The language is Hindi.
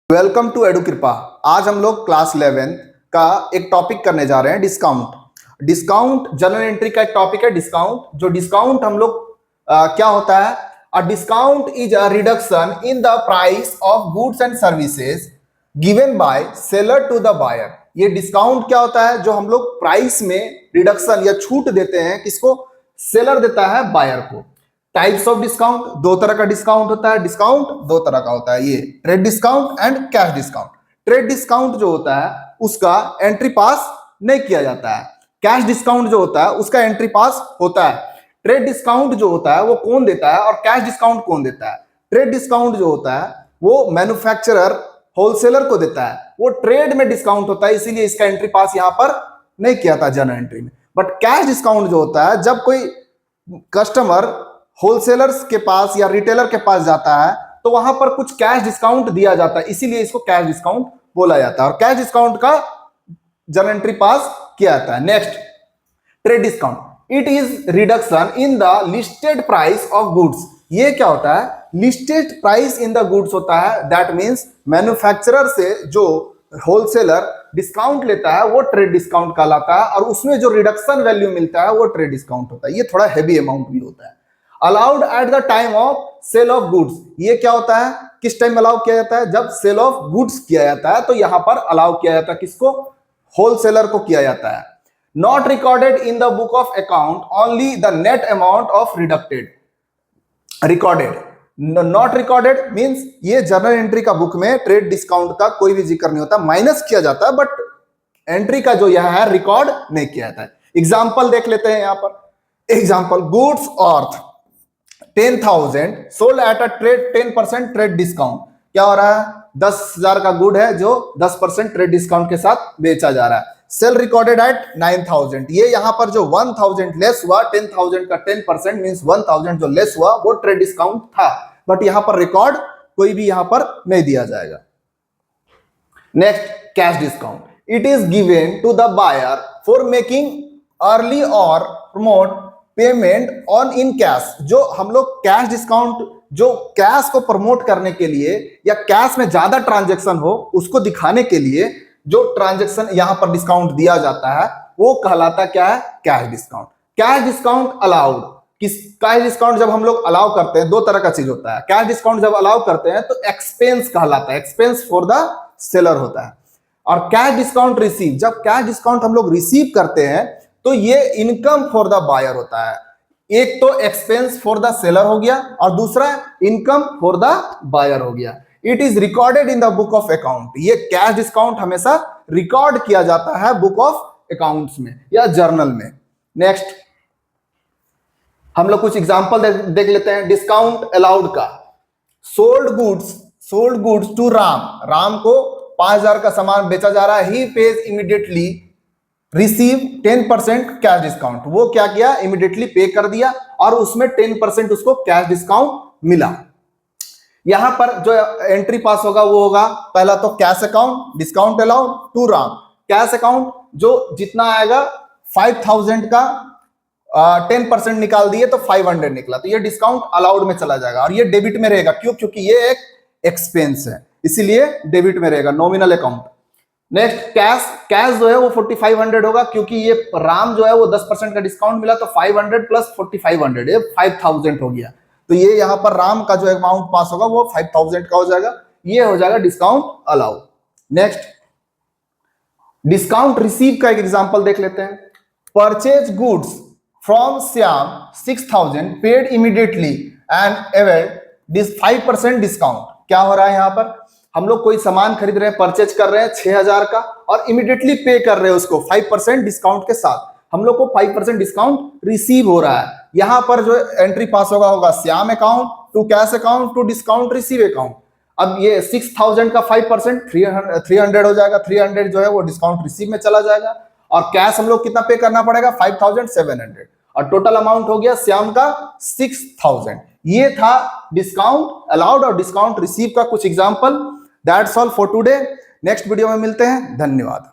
वेलकम टू एडु कृपा। आज हम लोग क्लास 11 का एक टॉपिक करने जा रहे हैं, डिस्काउंट। डिस्काउंट जनरल एंट्री का एक टॉपिक है। डिस्काउंट डिस्काउंट हम लोग क्या होता है? A discount is a reduction in the price of goods and services given by seller to the buyer. ये डिस्काउंट क्या होता है? जो हम लोग प्राइस में रिडक्शन या छूट देते हैं, किसको? सेलर देता है बायर को। टाइप्स ऑफ डिस्काउंट, दो तरह का डिस्काउंट होता है। डिस्काउंट दो तरह का होता है, ये trade discount and cash discount. Trade discount जो होता है उसका एंट्री पास नहीं किया जाता है। कैश डिस्काउंट जो होता है उसका एंट्री पास होता है। ट्रेड डिस्काउंट जो होता है वो कौन देता है और कैश डिस्काउंट कौन देता है? ट्रेड डिस्काउंट जो होता है वो मैन्युफैक्चरर होलसेलर को देता है। वो ट्रेड में डिस्काउंट होता है, इसीलिए इसका एंट्री पास यहां पर नहीं किया था जनरल एंट्री में। बट कैश डिस्काउंट जो होता है, जब कोई कस्टमर होलसेलर्स के पास या रिटेलर के पास जाता है तो वहां पर कुछ कैश डिस्काउंट दिया जाता है, इसीलिए इसको कैश डिस्काउंट बोला जाता है। और कैश डिस्काउंट का जनरल एंट्री पास किया जाता है। Next, trade discount. It is reduction in the listed price of goods. ये क्या होता है? Listed price in the goods होता है। दैट मीन्स मैन्युफैक्चरर से जो होलसेलर डिस्काउंट लेता है वो ट्रेड डिस्काउंट कहलाता है, और उसमें जो रिडक्शन वैल्यू मिलता है वो ट्रेड डिस्काउंट होता है। ये थोड़ा हैवी अमाउंट भी होता है। Allowed at the time of sale of goods. ये क्या होता है? किस टाइम अलाउ किया जाता है? जब सेल ऑफ गुड्स किया जाता है तो यहां पर अलाउ किया जाता है। किसको? होलसेलर को किया जाता है। Not recorded in the book of account, only the net amount of deducted recorded. Not recorded means ये जनरल एंट्री का बुक में ट्रेड डिस्काउंट का कोई भी जिक्र नहीं होता, माइनस किया जाता है, बट एंट्री का जो यह है रिकॉर्ड नहीं किया जाता है। एग्जाम्पल देख लेते हैं यहां पर। Example, goods worth 10,000 sold at a trade 10% trade discount. क्या हो रहा है? 10,000 का गुड है जो 10% ट्रेड डिस्काउंट के साथ बेचा जा रहा है। Sale recorded at 9,000। ये यहां पर जो 1,000 लेस हुआ, 10,000 का 10% मींस 1,000 जो लेस हुआ वो ट्रेड डिस्काउंट था, बट यहां पर रिकॉर्ड कोई भी यहां पर नहीं दिया जाएगा। Next, cash discount. It is given to the buyer for making early और prompt payment on in cash. जो हम लोग कैश डिस्काउंट, जो कैश को प्रमोट करने के लिए या कैश में ज्यादा ट्रांजैक्शन हो उसको दिखाने के लिए जो ट्रांजैक्शन यहां पर डिस्काउंट दिया जाता है वो कहलाता क्या है? Cash discount. Cash discount allowed. Cash discount जब हम लोग अलाउ करते हैं, दो तरह का चीज होता है। कैश डिस्काउंट जब अलाउ करते हैं तो एक्सपेंस कहलाता है, एक्सपेंस फॉर द सेलर होता है। और कैश डिस्काउंट रिसीव, जब कैश डिस्काउंट हम लोग रिसीव करते हैं तो ये इनकम फॉर द बायर होता है। एक तो एक्सपेंस फॉर द सेलर हो गया और दूसरा इनकम फॉर द बायर हो गया। It is recorded in the book of account. ये कैश डिस्काउंट हमेशा रिकॉर्ड किया जाता है बुक ऑफ अकाउंट्स में या जर्नल में। नेक्स्ट, हम लोग कुछ एग्जांपल देख लेते हैं डिस्काउंट अलाउड का। Sold goods to Ram. Ram को 5,000 का सामान बेचा जा रहा है। He pays immediately receive 10% cash discount. वो क्या किया? इमीडिएटली पे कर दिया और उसमें 10% उसको कैश डिस्काउंट मिला। यहां पर जो एंट्री पास होगा वो होगा, पहला तो cash account, discount allowed to Ram. Cash account जो जितना आएगा 5,000 का 10% निकाल दिए तो 500 निकला, तो ये डिस्काउंट अलाउड में चला जाएगा और ये डेबिट में रहेगा। क्यों? क्योंकि ये एक एक्सपेंस है, इसीलिए डेबिट में रहेगा, नॉमिनल अकाउंट। नेक्स्ट, कैश जो है वो 4,500 होगा, क्योंकि ये राम जो है वो 10% का डिस्काउंट मिला तो 500 प्लस 4,500 ये 5,000 हो गया। तो ये यहां पर राम का जो अमाउंट पास होगा वो 5,000 का हो जाएगा। ये हो जाएगा discount allow. Next, discount receive का एक एग्जांपल देख लेते हैं। Purchase goods from Shyam 6,000 paid immediately and availed this 5% discount. क्या हो रहा है? यहां पर हम लोग कोई सामान खरीद रहे हैं, परचेज कर रहे हैं 6,000 का और इमीडिएटली पे कर रहे हैं उसको 5% डिस्काउंट के साथ। हम लोग को 5% डिस्काउंट रिसीव हो रहा है। यहां पर जो एंट्री पास होगा Shyam account to cash account to discount receive account. अब ये 6,000 का 5% 300 हो जाएगा। 300 जो है वो डिस्काउंट रिसीव में चला जाएगा और कैश हम लोग कितना पे करना पड़ेगा? 5,700 और टोटल अमाउंट हो गया श्याम का 6,000। ये था डिस्काउंट अलाउड और डिस्काउंट रिसीव का कुछ example. That's all for today. Next video में मिलते हैं। धन्यवाद।